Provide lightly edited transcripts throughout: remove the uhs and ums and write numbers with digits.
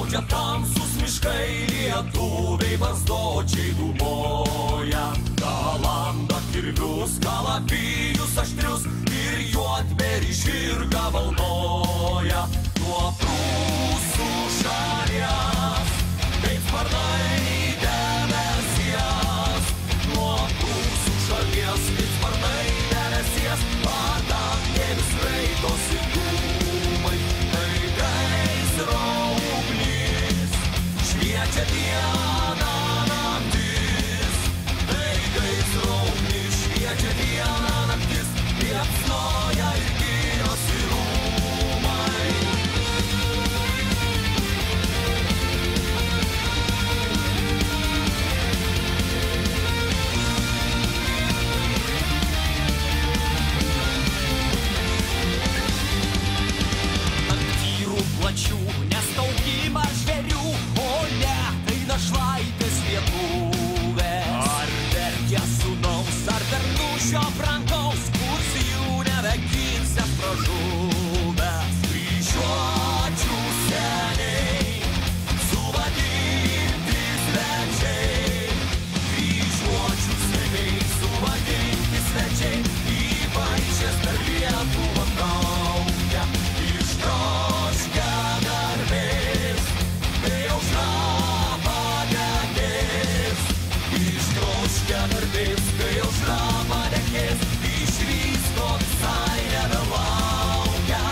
Laukia tamsus miškai, lietuviai barzdočiai dūmoja. Kalanda kirvius, kalavijus aštrius ir juodberį žirgą valnoja. Nuo prūsų šalies, kaip sparnai debesies. Nuo prūsų šalies, kaip sparnai debesies. Padangėmis raitosi dūmai, tai gaisro ugnis. Šviečia diena naktis, tai gaisro ugnis. Šviečia diena naktis, liepsnoja ir girios ir rūmai. Plačių, nestaugimą žvėrių, o ne, tai našlaitės lietuvės. Ar verkia sūnaus, ar bernušio brangaus, kurs jų nebeginsias pražuvęs. Kryžiuočių seniai, suvadinti svečiai. Kryžiuočių seniai, suvadinti svečiai, įvaišės per Lietuvą kaukia. Ištroškę garbės, kai aušra padegės. Ištroškę garbės, kai aušra padegės. Išvysto visai nebelaukia.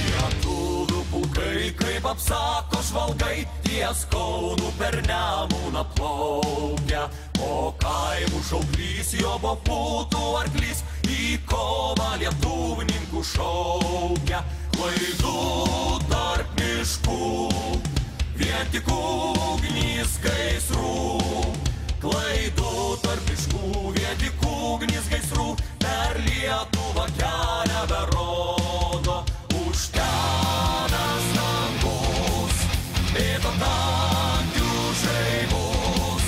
Lietuvių pulkai, kaip apsako žvalgai, ties Kaunu per Nemuną plaukia. O kaimų šauklys, jo bobūtų arklys, į kovą lietuvininkų šaukia. Klaidų tarp miškų, vien tik ugnis gaisrų. Klaidų tarp miškų, vien tik ugnis gaisrų. Per Lietuvą kelią berodo užtenas dangus, bėgo tankių žaibus.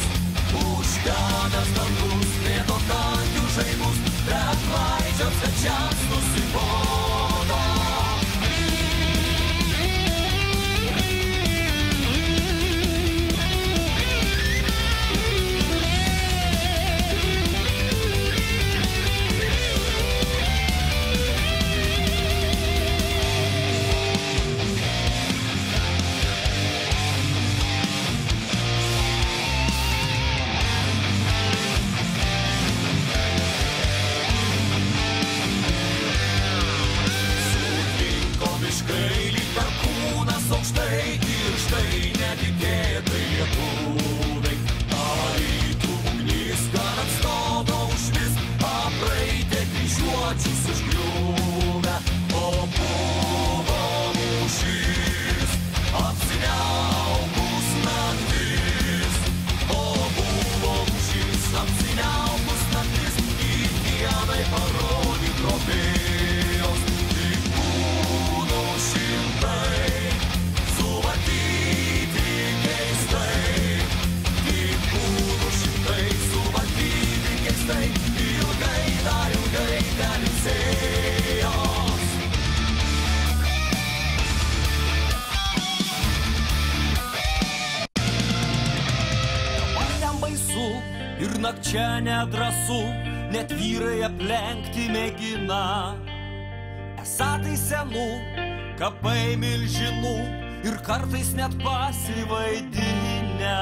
Užtenas dangus, bėgo tankių žaibus, bet klaidžiams svečiams nusibodo. Aukštai ir štai netikėtai lietuviai. Alytų ugnis, kad atstodo užvis, apraitė kryžiuočius užgriuvę. O buvo mūšis, apsiniaukus naktis. O buvo mūšis, apsiniaukus naktis. Į dienai parodė tropėjos, tik kūnų šimtai. Suvaldyti keistai, tik kūnų šimtai. Suvaldyti keistai, ilgai dar ilgai neilsėjos. Dabar jam baisu ir nakčia nedrąsu, net vyrai aplenkti mėgina. Esą tai senų kapai milžinų ir kartais net pasivaidinę.